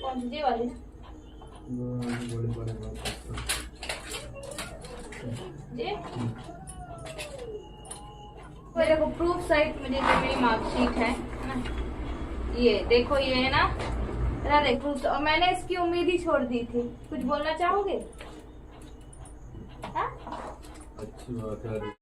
कौन सी वाली ना जी? मेरे को प्रूफ सहित मुझे जो मेरी मार्कशीट है ना, ये देखो, ये है ना मेरा देखो। तो मैंने इसकी उम्मीद ही छोड़ दी थी। कुछ बोलना चाहोगे? अच्छी बात है।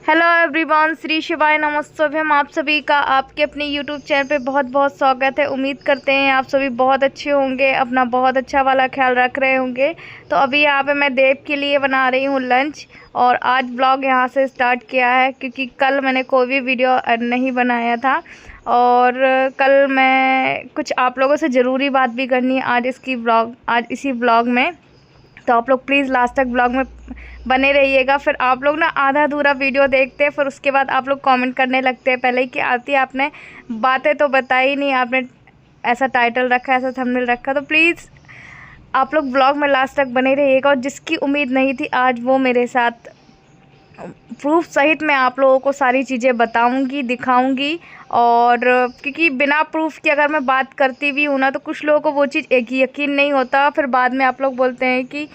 हेलो एवरीवन, श्री शिवाय नमस्तुभ्यम। आप सभी का आपके अपने यूट्यूब चैनल पे बहुत बहुत स्वागत है। उम्मीद करते हैं आप सभी बहुत अच्छे होंगे, अपना बहुत अच्छा वाला ख्याल रख रहे होंगे। तो अभी यहाँ पे मैं देव के लिए बना रही हूँ लंच, और आज ब्लॉग यहाँ से स्टार्ट किया है क्योंकि कल मैंने कोई भी वीडियो नहीं बनाया था, और कल मैं कुछ आप लोगों से ज़रूरी बात भी करनी है आज इसी ब्लॉग में। तो आप लोग प्लीज़ लास्ट तक ब्लॉग में बने रहिएगा। फिर आप लोग ना आधा अधूरा वीडियो देखते हैं, फिर उसके बाद आप लोग कमेंट करने लगते हैं पहले ही कि आरती आपने बातें तो बताई नहीं, आपने ऐसा टाइटल रखा, ऐसा थंबनेल रखा। तो प्लीज़ आप लोग ब्लॉग में लास्ट तक बने रहिएगा। और जिसकी उम्मीद नहीं थी आज वो मेरे साथ प्रूफ सहित मैं आप लोगों को सारी चीज़ें बताऊंगी, दिखाऊंगी। और क्योंकि बिना प्रूफ की अगर मैं बात करती भी हूँ ना, तो कुछ लोगों को वो चीज़ एक यकीन नहीं होता, फिर बाद में आप लोग बोलते हैं कि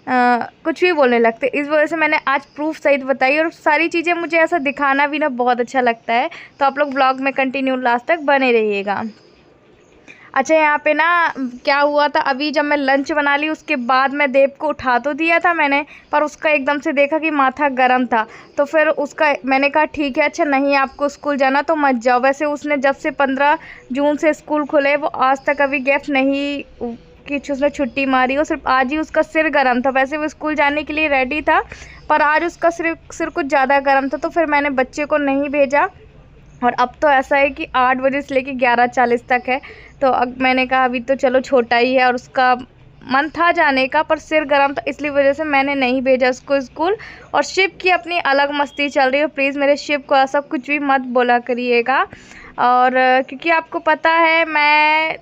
कुछ भी बोलने लगते। इस वजह से मैंने आज प्रूफ सहित बताई, और सारी चीज़ें मुझे ऐसा दिखाना भी ना बहुत अच्छा लगता है। तो आप लोग ब्लॉग में कंटिन्यू लास्ट तक बने रहिएगा। अच्छा, यहाँ पे ना क्या हुआ था, अभी जब मैं लंच बना ली उसके बाद मैं देव को उठा तो दिया था मैंने, पर उसका एकदम से देखा कि माथा गर्म था। तो फिर उसका मैंने कहा ठीक है, अच्छा नहीं आपको स्कूल जाना तो मत जाओ। वैसे उसने जब से 15 जून से स्कूल खुले वो आज तक अभी गैप नहीं कि उसने छुट्टी मारी हो, सिर्फ आज ही उसका सिर गर्म था। वैसे वो स्कूल जाने के लिए रेडी था, पर आज उसका सिर कुछ ज़्यादा गर्म था, तो फिर मैंने बच्चे को नहीं भेजा। और अब तो ऐसा है कि 8 बजे से लेके 11:40 तक है। तो अब मैंने कहा अभी तो चलो छोटा ही है, और उसका मन था जाने का पर सिर गर्म था, इसलिए वजह से मैंने नहीं भेजा उसको स्कूल। और शिव की अपनी अलग मस्ती चल रही है। प्लीज़ मेरे शिव को ऐसा कुछ भी मत बोला करिएगा। और क्योंकि आपको पता है मैं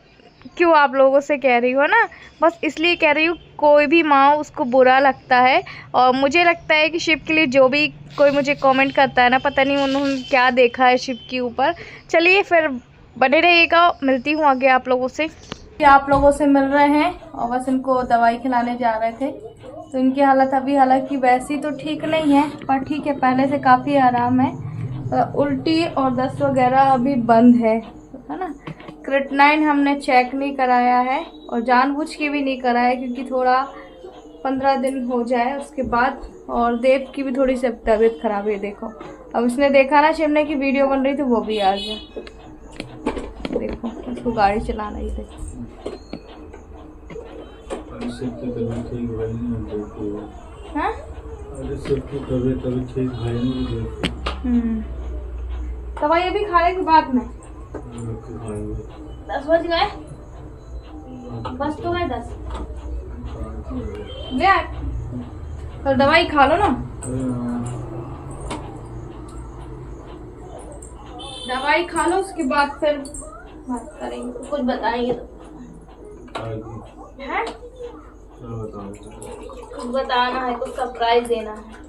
क्यों आप लोगों से कह रही हूँ ना, बस इसलिए कह रही हूँ, कोई भी माँ उसको बुरा लगता है। और मुझे लगता है कि शिव के लिए जो भी कोई मुझे कमेंट करता है ना, पता नहीं उन्होंने क्या देखा है शिव के ऊपर। चलिए फिर बने रहिएगा, मिलती हूँ आगे आप लोगों से। आप लोगों से मिल रहे हैं और बस इनको दवाई खिलाने जा रहे थे। तो इनकी हालत अभी हालांकि वैसी तो ठीक नहीं है, पर ठीक है, पहले से काफ़ी आराम है। उल्टी और दस्त वगैरह अभी बंद है ना। क्रिएटिनिन हमने चेक नहीं कराया है, और जानबूझ के भी नहीं कराया क्योंकि थोड़ा 15 दिन हो जाए उसके बाद। और देव की भी थोड़ी सी तबीयत खराब है। देखो अब उसने देखा ना शिमने की वीडियो बन रही थी, वो भी आ गया। देखो उसको गाड़ी चलाना ही थी। हाँ? दवाई अभी खाने के बाद में 10 बज गए, बस तो है 10। ले तो दवाई खा लो ना, दवाई खा लो, उसके बाद फिर बात करेंगे। तो कुछ बताएंगे तो है, कुछ बताना है, कुछ सरप्राइज देना है।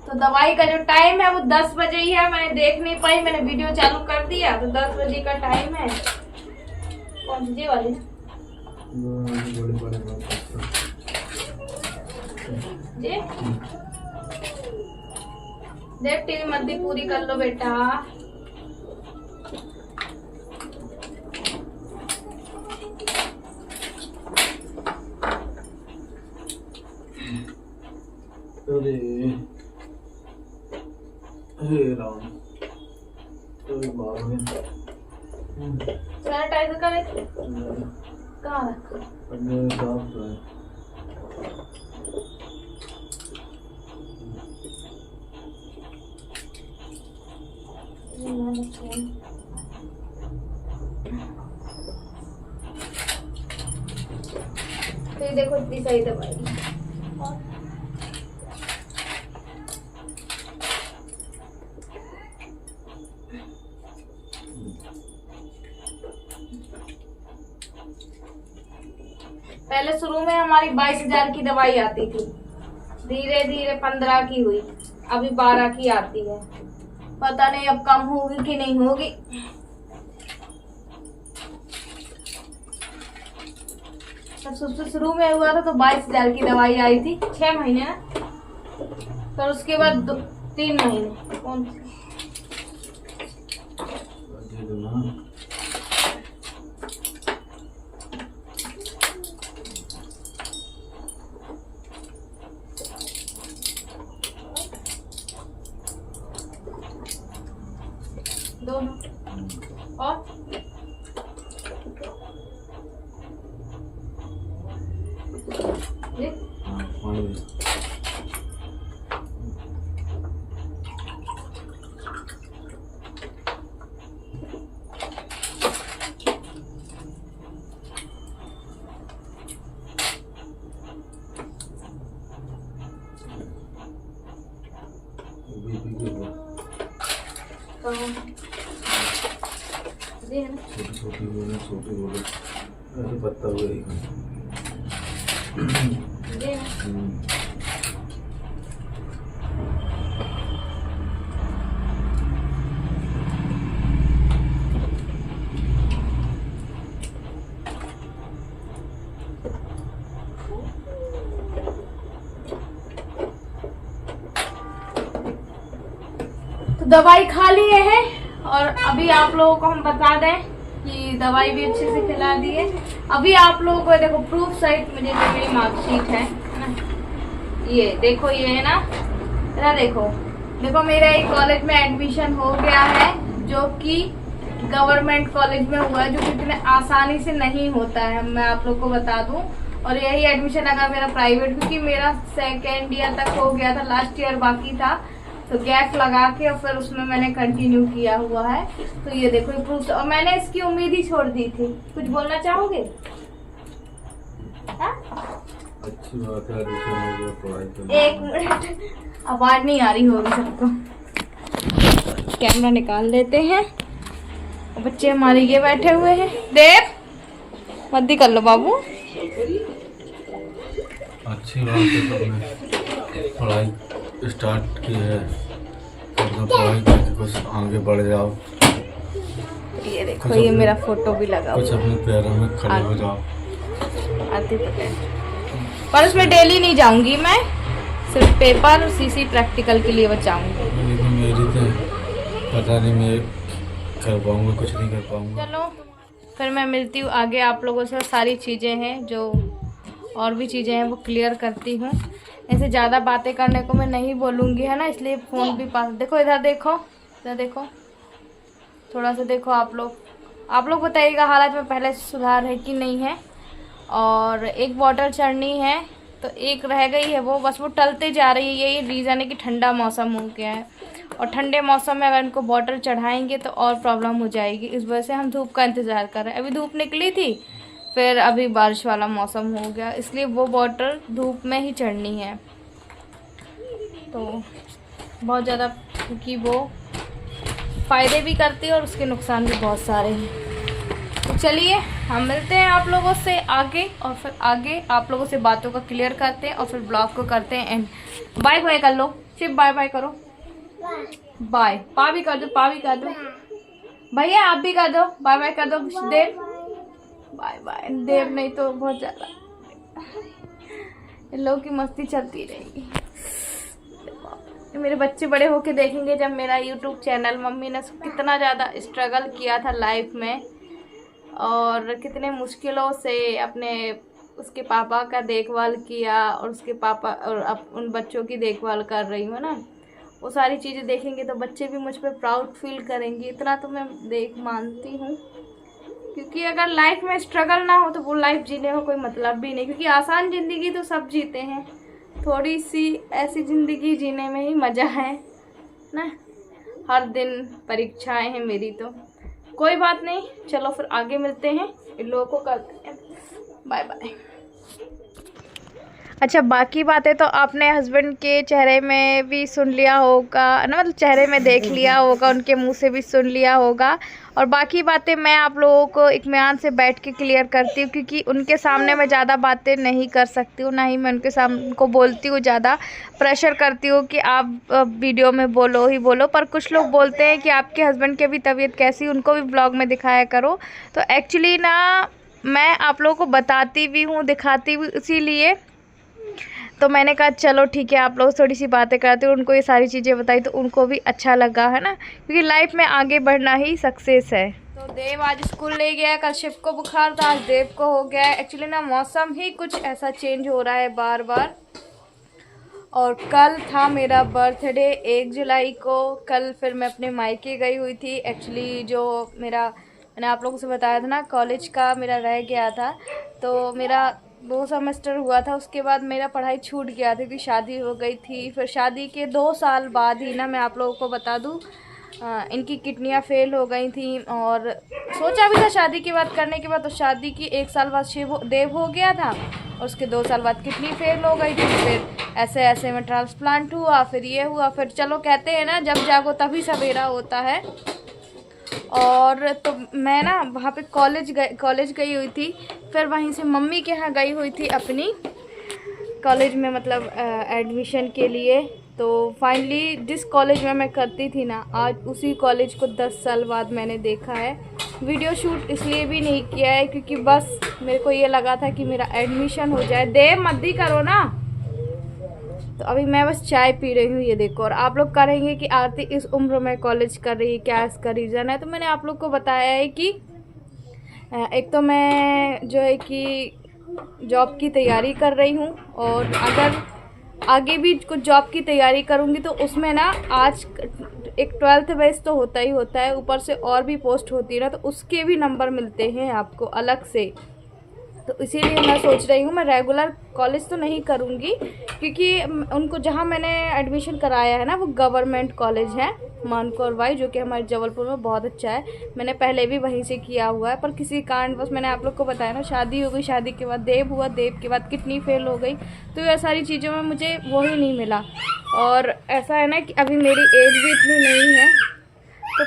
तो दवाई का जो टाइम है वो 10 बजे ही है। मैंने देख नहीं पाई, मैंने वीडियो चालू कर दिया तो 10 बजे का टाइम है। कौन सी वाली जी? देख टीवी मत भी पूरी कर लो बेटा। सैनिटाइजर का कहाँ रखा? तो ये देखो इतनी सही दवाई। पहले शुरू में हमारी 22,000 की दवाई आती थी, धीरे धीरे 15 की हुई, अभी 12 की आती है। पता नहीं अब कम होगी कि नहीं होगी। सबसे शुरू में हुआ था तो 22,000 की दवाई आई थी, 6 महीने ना, फिर उसके बाद 3 महीने। कौन सी दोनों और ये छोटी ऐसे पत्ता हुआ तो दवाई खा लिए है और अभी आप लोगों को हम बता दें कि दवाई भी अच्छे से खिला दी है। अभी आप लोगों को देखो प्रूफ सहित मुझे जो मेरी मार्कशीट है ना, ये देखो, ये है ना, जरा देखो मेरा एक कॉलेज में एडमिशन हो गया है जो कि गवर्नमेंट कॉलेज में हुआ है, जो कि इतने आसानी से नहीं होता है, मैं आप लोग को बता दूं। और यही एडमिशन अगर मेरा प्राइवेट, क्योंकि मेरा 2nd ईयर तक हो गया था, लास्ट ईयर बाकी था, तो गैप लगा के और फिर उसमें मैंने कंटिन्यू किया हुआ है। तो ये देखो ये प्रूफ, और मैंने इसकी उम्मीद ही छोड़ दी थी। कुछ बोलना चाहोगे? अच्छी बात है, एक मिनट, आवाज नहीं आ रही होगी सबको। कैमरा निकाल लेते हैं। बच्चे हमारे ये बैठे हुए हैं। देव मद्दी कर लो बाबू। अच्छी बात है, सबने पढ़ाई स्टार्ट की है, पढ़ाई करके कुछ आगे बढ़ जाओ। ये देखो ये मेरा फोटो भी लगा, कुछ अपने पैरों में खड़े हो जाओ। पर उसमें डेली नहीं जाऊंगी मैं, सिर्फ पेपर और सीसी प्रैक्टिकल के लिए बचाऊंगी। मेरी तो पता नहीं मैं कर पाऊंगा, कुछ नहीं कर पाऊंगा। चलो फिर मैं मिलती हूँ आगे आप लोगों से। सारी चीज़ें हैं जो और भी चीज़ें हैं वो क्लियर करती हूँ। ऐसे ज़्यादा बातें करने को मैं नहीं बोलूँगी, है ना, इसलिए फ़ोन भी पास। देखो इधर देखो, इधर देखो, थोड़ा सा देखो आप लोग बताइएगा हालत में पहले से सुधार है कि नहीं है। और एक बॉटल चढ़नी है तो एक रह गई है, वो बस वो टलते जा रही है। यही रीज़न है कि ठंडा मौसम हो गया है और ठंडे मौसम में अगर इनको बॉटल चढ़ाएंगे तो और प्रॉब्लम हो जाएगी। इस वजह से हम धूप का इंतज़ार कर रहे हैं। अभी धूप निकली थी, फिर अभी बारिश वाला मौसम हो गया, इसलिए वो बॉटल धूप में ही चढ़नी है। तो बहुत ज़्यादा, क्योंकि वो फ़ायदे भी करती है और उसके नुकसान भी बहुत सारे हैं। तो चलिए हम मिलते हैं आप लोगों से आगे, और फिर आगे आप लोगों से बातों को क्लियर करते हैं और फिर ब्लॉग को करते हैं एंड। बाय बाय कर लो, सिर्फ बाय बाय करो, बाय। पा भी कर दो, पा भी कर दो भैया, आप भी कर दो, बाय बाय कर दो। देव बाय बाय, देव नहीं तो बहुत ज़्यादा इन लोगों की मस्ती चलती रहेगी। मेरे बच्चे बड़े होके देखेंगे जब मेरा यूट्यूब चैनल, मम्मी ने कितना ज़्यादा स्ट्रगल किया था लाइफ में और कितने मुश्किलों से अपने उसके पापा का देखभाल किया और उसके पापा और अब उन बच्चों की देखभाल कर रही हूँ ना, वो सारी चीज़ें देखेंगे तो बच्चे भी मुझ पर प्राउड फील करेंगे। इतना तो मैं मानती हूँ, क्योंकि अगर लाइफ में स्ट्रगल ना हो तो वो लाइफ जीने का कोई मतलब भी नहीं। क्योंकि आसान ज़िंदगी तो सब जीते हैं, थोड़ी सी ऐसी ज़िंदगी जीने में ही मज़ा है ना। हर दिन परीक्षाएं हैं मेरी, तो कोई बात नहीं। चलो फिर आगे मिलते हैं, इन लोगों को करते हैं बाय बाय। अच्छा, बाकी बातें तो आपने हस्बैंड के चेहरे में भी सुन लिया होगा ना, मतलब चेहरे में देख लिया होगा, उनके मुंह से भी सुन लिया होगा। और बाकी बातें मैं आप लोगों को इत्मीनान से बैठ के क्लियर करती हूँ, क्योंकि उनके सामने मैं ज़्यादा बातें नहीं कर सकती हूँ, ना ही मैं उनके सामने को बोलती हूँ, ज़्यादा प्रेशर करती हूँ कि आप वीडियो में बोलो ही बोलो। पर कुछ लोग बोलते हैं कि आपके हस्बैंड की भी तबीयत कैसी, उनको भी ब्लॉग में दिखाया करो। तो एक्चुअली ना मैं आप लोगों को बताती भी हूँ, दिखाती भी, इसीलिए तो मैंने कहा चलो ठीक है, आप लोग थोड़ी सी बातें करते हो, उनको ये सारी चीज़ें बताई तो उनको भी अच्छा लगा, है ना, क्योंकि लाइफ में आगे बढ़ना ही सक्सेस है। तो देव आज स्कूल ले गया, कल शिव को बुखार था, आज देव को हो गया है। एक्चुअली ना मौसम ही कुछ ऐसा चेंज हो रहा है बार बार। और कल था मेरा बर्थडे 1 जुलाई को। कल फिर मैं अपने मायके गई हुई थी। एक्चुअली जो मैंने आप लोगों से बताया था ना, कॉलेज का मेरा रह गया था, तो मेरा 2 सेमेस्टर हुआ था, उसके बाद मेरा पढ़ाई छूट गया था क्योंकि शादी हो गई थी। फिर शादी के 2 साल बाद ही ना, मैं आप लोगों को बता दूं, इनकी किडनियाँ फेल हो गई थी। और सोचा भी था शादी की बात करने के बाद, तो शादी की 1 साल बाद देव हो गया था और उसके 2 साल बाद किडनी फेल हो गई थी। फिर ऐसे ऐसे में ट्रांसप्लांट हुआ, फिर ये हुआ, फिर चलो कहते हैं ना, जब जागो तभी सवेरा होता है। और तो मैं ना वहाँ पे कॉलेज गई हुई थी, फिर वहीं से मम्मी के यहाँ गई हुई थी अपनी कॉलेज में, मतलब एडमिशन के लिए। तो फाइनली जिस कॉलेज में मैं करती थी ना, आज उसी कॉलेज को 10 साल बाद मैंने देखा है। वीडियो शूट इसलिए भी नहीं किया है क्योंकि बस मेरे को ये लगा था कि मेरा एडमिशन हो जाए। देव मत ही करो ना। तो अभी मैं बस चाय पी रही हूँ, ये देखो। और आप लोग कहेंगे कि आरती इस उम्र में कॉलेज कर रही है, क्या इसका रीज़न है? तो मैंने आप लोग को बताया है कि एक तो मैं जो है कि जॉब की तैयारी कर रही हूँ, और अगर आगे भी कुछ जॉब की तैयारी करूँगी तो उसमें ना आज एक 12th बेस तो होता ही होता है, ऊपर से और भी पोस्ट होती है ना, तो उसके भी नंबर मिलते हैं आपको अलग से। तो इसीलिए मैं सोच रही हूँ मैं रेगुलर कॉलेज तो नहीं करूँगी, क्योंकि उनको जहाँ मैंने एडमिशन कराया है ना, वो गवर्नमेंट कॉलेज है मानकोर वाई, जो कि हमारे जबलपुर में बहुत अच्छा है। मैंने पहले भी वहीं से किया हुआ है, पर किसी कारण बस मैंने आप लोग को बताया ना, शादी हो गई, शादी के बाद देव हुआ, देव के बाद किडनी फेल हो गई, तो ये सारी चीज़ों में मुझे वो ही नहीं मिला। और ऐसा है ना कि अभी मेरी एज भी इतनी नहीं है, तो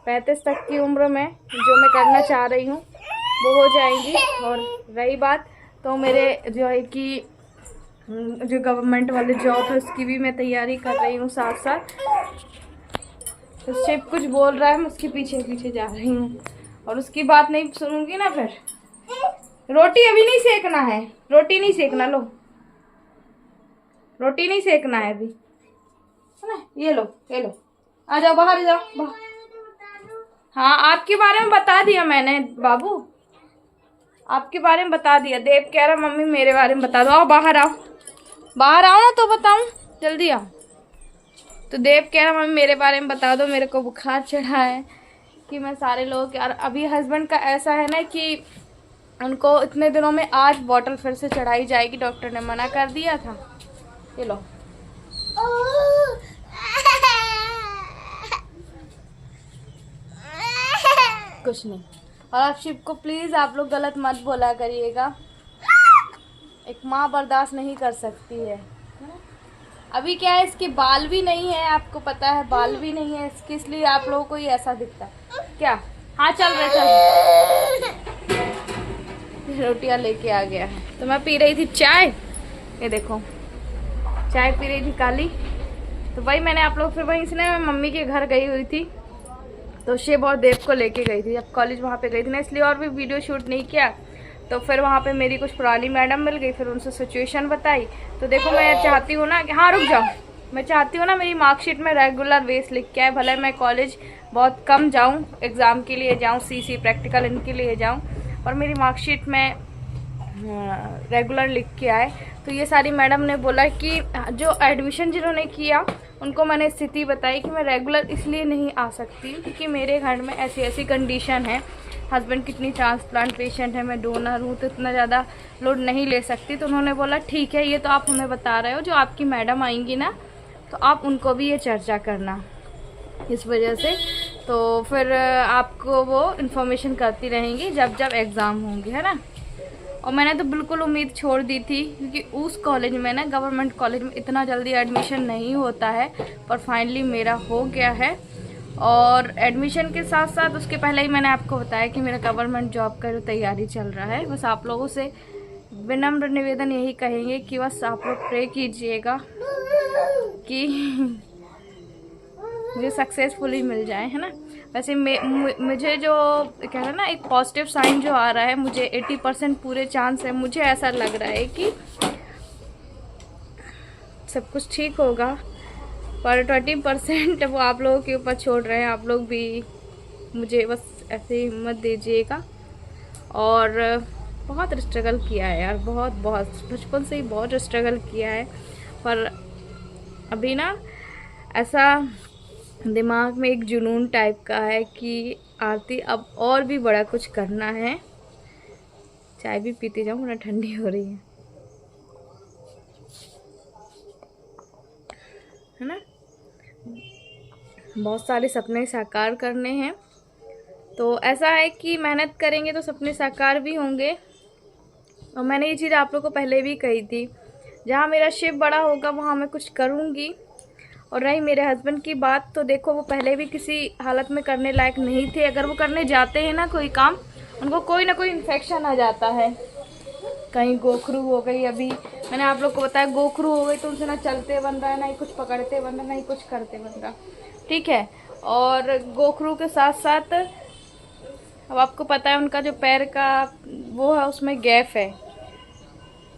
35 तक की उम्र में जो मैं करना चाह रही हूँ वो हो जाएंगी। और रही बात तो मेरे जो है कि जो गवर्नमेंट वाले जॉब है उसकी भी मैं तैयारी कर रही हूँ साथ साथ। तो शिव कुछ बोल रहा है, मैं उसके पीछे पीछे जा रही हूँ, और उसकी बात नहीं सुनूंगी ना फिर। रोटी अभी नहीं सेकना है, रोटी नहीं सेकना, लो रोटी नहीं सेकना है अभी, है ना? ये लो आ जाओ, बाहर जाओ। हाँ, आपके बारे में बता दिया मैंने बाबू, आपके बारे में बता दिया। देव कह रहा मम्मी मेरे बारे में बता दो। आओ बाहर आओ ना तो बताऊं, जल्दी आओ। तो देव कह रहा मम्मी मेरे बारे में बता दो, मेरे को बुखार चढ़ा है, कि मैं सारे लोग यार। अभी हस्बैंड का ऐसा है ना कि उनको इतने दिनों में आज बॉटल फिर से चढ़ाई जाएगी, डॉक्टर ने मना कर दिया था। ये लो, कुछ नहीं। और आप शिव को प्लीज़ आप लोग गलत मत बोला करिएगा, एक माँ बर्दाश्त नहीं कर सकती है। अभी क्या है, इसके बाल भी नहीं है, आपको पता है, बाल भी नहीं है इसके, इसलिए आप लोगों को ही ऐसा दिखता है क्या। हाँ चल रहे, चल। रोटियां लेके आ गया है। तो मैं पी रही थी चाय, ये देखो चाय पी रही थी काली। तो वही मैंने आप लोग, फिर वहीं से ना मैं मम्मी के घर गई हुई थी, तो शिव और देव को लेके गई थी। अब कॉलेज वहाँ पे गई थी ना, इसलिए और भी वीडियो शूट नहीं किया। तो फिर वहाँ पे मेरी कुछ पुरानी मैडम मिल गई, फिर उनसे सिचुएशन बताई। तो देखो मैं चाहती हूँ ना कि, हाँ रुक जाओ, मैं चाहती हूँ ना मेरी मार्कशीट में रेगुलर बेस लिख के आए, भले मैं कॉलेज बहुत कम जाऊँ, एग्ज़ाम के लिए जाऊँ, सीसी प्रैक्टिकल इनके लिए जाऊँ, और मेरी मार्कशीट में रेगुलर लिख के आए। तो ये सारी मैडम ने बोला कि जो एडमिशन जिन्होंने किया उनको मैंने स्थिति बताई कि मैं रेगुलर इसलिए नहीं आ सकती क्योंकि मेरे घर में ऐसी ऐसी कंडीशन है, हस्बैंड किडनी ट्रांसप्लांट पेशेंट है, मैं डोनर हूँ, तो इतना ज़्यादा लोड नहीं ले सकती। तो उन्होंने बोला ठीक है, ये तो आप हमें बता रहे हो, जो आपकी मैडम आएंगी ना तो आप उनको भी ये चर्चा करना इस वजह से। तो फिर आपको वो इन्फॉर्मेशन करती रहेंगी जब जब एग्ज़ाम होंगे, है ना। और मैंने तो बिल्कुल उम्मीद छोड़ दी थी क्योंकि उस कॉलेज में ना, गवर्नमेंट कॉलेज में इतना जल्दी एडमिशन नहीं होता है, पर फाइनली मेरा हो गया है। और एडमिशन के साथ साथ उसके पहले ही मैंने आपको बताया कि मेरा गवर्नमेंट जॉब का जो तैयारी चल रहा है। बस आप लोगों से विनम्र निवेदन यही कहेंगे कि बस आप लोग प्रे कीजिएगा कि मुझे सक्सेसफुली मिल जाए, है ना। वैसे मुझे जो कह रहा है ना, एक पॉजिटिव साइन जो आ रहा है, मुझे 80% पूरे चांस है, मुझे ऐसा लग रहा है कि सब कुछ ठीक होगा। पर 20% वो आप लोगों के ऊपर छोड़ रहे हैं। आप लोग भी मुझे बस ऐसे हिम्मत दीजिएगा। और बहुत स्ट्रगल किया है यार, बहुत बचपन से ही बहुत स्ट्रगल किया है। पर अभी ना ऐसा दिमाग में एक जुनून टाइप का है कि आरती अब और भी बड़ा कुछ करना है। चाय भी पीती जाऊँ ना, ठंडी हो रही है ना। बहुत सारे सपने साकार करने हैं, तो ऐसा है कि मेहनत करेंगे तो सपने साकार भी होंगे। और मैंने ये चीज़ आप लोगों को पहले भी कही थी, जहाँ मेरा शिप बड़ा होगा वहाँ मैं कुछ करूँगी। और रही मेरे हस्बैंड की बात, तो देखो वो पहले भी किसी हालत में करने लायक नहीं थे। अगर वो करने जाते हैं ना कोई काम, उनको कोई ना कोई इन्फेक्शन आ जाता है। कहीं गोखरू हो गई, अभी मैंने आप लोग को बताया गोखरू हो गई तो उनसे ना चलते बन रहा है, ना ही कुछ पकड़ते बन रहा है, ना ही कुछ करते बन रहा, ठीक है। और गोखरू के साथ साथ अब आपको पता है उनका जो पैर का वो है उसमें गैप है,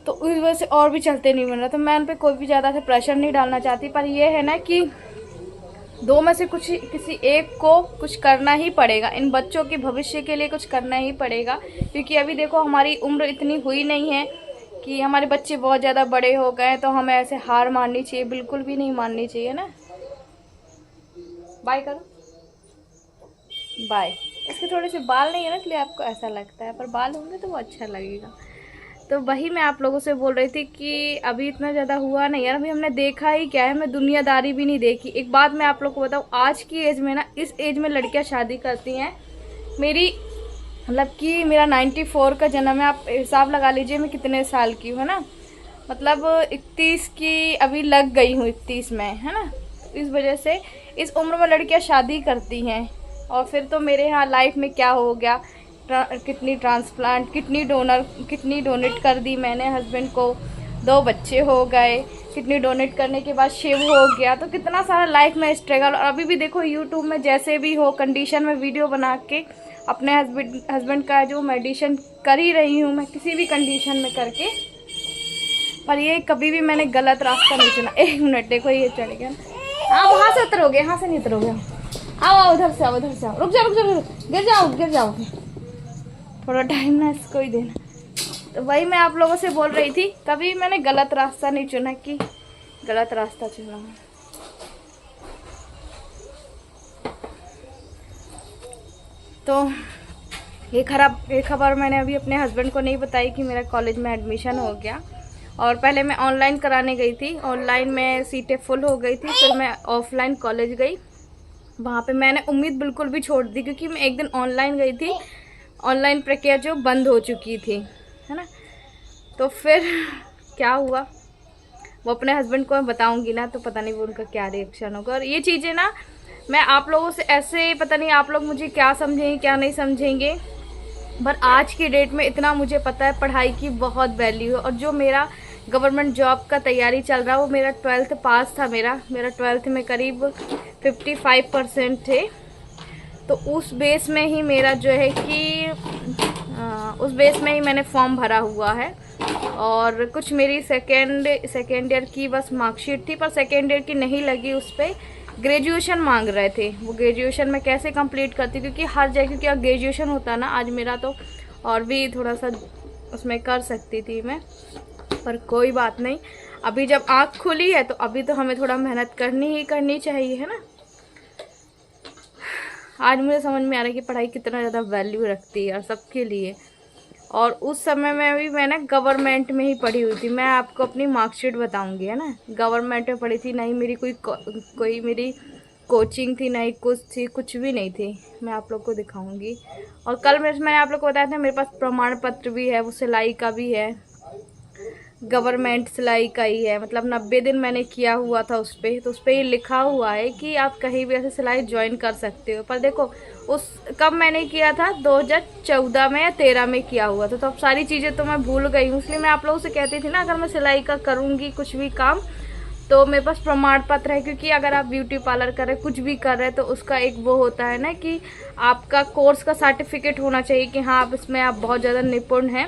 तो उस वजह से और भी चलते नहीं बन रहा। तो मैं उन पर कोई भी ज़्यादा से प्रेशर नहीं डालना चाहती, पर ये है ना कि दो में से कुछ किसी एक को कुछ करना ही पड़ेगा। इन बच्चों के भविष्य के लिए कुछ करना ही पड़ेगा, क्योंकि अभी देखो हमारी उम्र इतनी हुई नहीं है कि हमारे बच्चे बहुत ज़्यादा बड़े हो गए तो हमें ऐसे हार माननी चाहिए, बिल्कुल भी नहीं माननी चाहिए ना। बाय करो, बाय। इसके थोड़े से बाल नहीं है ना, इसलिए आपको ऐसा लगता है, पर बाल होंगे तो वो अच्छा लगेगा। तो वही मैं आप लोगों से बोल रही थी कि अभी इतना ज़्यादा हुआ नहीं यार, अभी हमने देखा ही क्या है, मैं दुनियादारी भी नहीं देखी। एक बात मैं आप लोग को बताऊँ, आज की एज में ना, इस एज में लड़कियां शादी करती हैं। मेरी मतलब कि मेरा 94 का जन्म है, आप हिसाब लगा लीजिए मैं कितने साल की हूँ, है ना। मतलब 31 की अभी लग गई हूँ, 31 में, है ना। इस वजह से इस उम्र में लड़कियाँ शादी करती हैं। और फिर तो मेरे यहाँ लाइफ में क्या हो गया, कितनी ट्रांसप्लांट, कितनी डोनेट कर दी मैंने हस्बैंड को, 2 बच्चे हो गए, कितनी डोनेट करने के बाद शिव हो गया, तो कितना सारा लाइफ में स्ट्रगल। और अभी भी देखो यूट्यूब में जैसे भी हो कंडीशन में वीडियो बना के अपने हस्बैंड का जो मेडिसिन कर ही रही हूँ मैं, किसी भी कंडीशन में करके। पर ये कभी भी मैंने गलत रास्ता नहीं चुना। 1 मिनट, देखो ये चढ़ गया, आप वहाँ से उतरोगे, यहाँ से नहीं उतरोगे, आओ उधर से आओ, उधर से आओ, रुक जाओ, गिर जाओगे। थोड़ा टाइम ना इसको ही देना। तो वही मैं आप लोगों से बोल रही थी, कभी मैंने गलत रास्ता नहीं चुना कि गलत रास्ता चुना है। तो ये खबर मैंने अभी अपने हस्बैंड को नहीं बताई कि मेरा कॉलेज में एडमिशन हो गया। और पहले मैं ऑनलाइन कराने गई थी, ऑनलाइन में सीटें फुल हो गई थी, फिर मैं ऑफलाइन कॉलेज गई। वहाँ पे मैंने उम्मीद बिल्कुल भी छोड़ दी, क्योंकि मैं एक दिन ऑनलाइन गई थी, ऑनलाइन प्रक्रिया जो बंद हो चुकी थी, है ना। तो फिर क्या हुआ वो अपने हस्बैंड को मैं बताऊंगी ना, तो पता नहीं वो उनका क्या रिएक्शन होगा। और ये चीज़ें ना मैं आप लोगों से ऐसे, पता नहीं आप लोग मुझे क्या समझेंगे क्या नहीं समझेंगे, पर आज की डेट में इतना मुझे पता है पढ़ाई की बहुत वैल्यू है। और जो मेरा गवर्नमेंट जॉब का तैयारी चल रहा है, वो मेरा 12th पास था। मेरा 12th में करीब 55% थे। तो उस बेस में ही मेरा जो है कि उस बेस में ही मैंने फॉर्म भरा हुआ है। और कुछ मेरी सेकेंड ईयर की बस मार्कशीट थी, पर सेकेंड ईयर की नहीं लगी, उस पर ग्रेजुएशन मांग रहे थे। वो ग्रेजुएशन मैं कैसे कंप्लीट करती, क्योंकि हर जगह क्या ग्रेजुएशन होता ना, आज मेरा तो और भी थोड़ा सा उसमें कर सकती थी मैं, पर कोई बात नहीं। अभी जब आँख खुली है तो अभी तो हमें थोड़ा मेहनत करनी चाहिए, है ना। आज मुझे समझ में आ रहा है कि पढ़ाई कितना ज़्यादा वैल्यू रखती है और सबके लिए। और उस समय में भी मैंने गवर्नमेंट में ही पढ़ी हुई थी। मैं आपको अपनी मार्कशीट बताऊंगी, है ना। गवर्नमेंट में पढ़ी थी, नहीं मेरी कोई मेरी कोचिंग थी, नहीं कुछ भी नहीं थी। मैं आप लोग को दिखाऊंगी। और कल मैंने आप लोग को बताया था मेरे पास प्रमाण पत्र भी है, वो सिलाई का भी है, गवर्नमेंट सिलाई का ही है। मतलब 90 दिन मैंने किया हुआ था उस पर, तो उस पर ये लिखा हुआ है कि आप कहीं भी ऐसे सिलाई ज्वाइन कर सकते हो। पर देखो कब मैंने किया था, 2014 में या 13 में किया हुआ था। तो अब सारी चीज़ें तो मैं भूल गई हूँ, इसलिए मैं आप लोगों से कहती थी ना, अगर मैं सिलाई का करूँगी कुछ भी काम तो मेरे पास प्रमाण पत्र है, क्योंकि अगर आप ब्यूटी पार्लर कर रहे कुछ भी कर रहे हैं तो उसका एक वो होता है ना कि आपका कोर्स का सर्टिफिकेट होना चाहिए कि हाँ आप इसमें आप बहुत ज़्यादा निपुण हैं।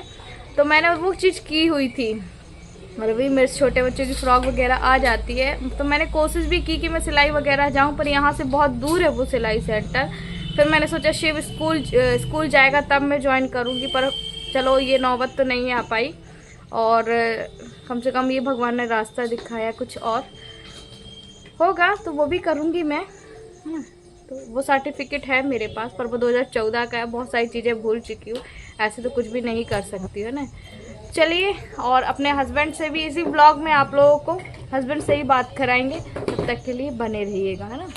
तो मैंने वो चीज़ की हुई थी, और अभी मेरे छोटे बच्चों की फ्रॉक वगैरह आ जाती है, तो मैंने कोशिश भी की कि मैं सिलाई वगैरह जाऊँ, पर यहाँ से बहुत दूर है वो सिलाई सेंटर। फिर मैंने सोचा शिव स्कूल जाएगा तब मैं ज्वाइन करूँगी, पर चलो ये नौबत तो नहीं आ पाई। और कम से कम ये भगवान ने रास्ता दिखाया, कुछ और होगा तो वो भी करूँगी मैं। तो वो सर्टिफिकेट है मेरे पास, पर वो 2014 का है, बहुत सारी चीज़ें भूल चुकी हूँ, ऐसे तो कुछ भी नहीं कर सकती है ना। चलिए, और अपने हस्बैंड से भी इसी ब्लॉग में आप लोगों को हस्बैंड से ही बात कराएंगे, तब तक के लिए बने रहिएगा, है ना।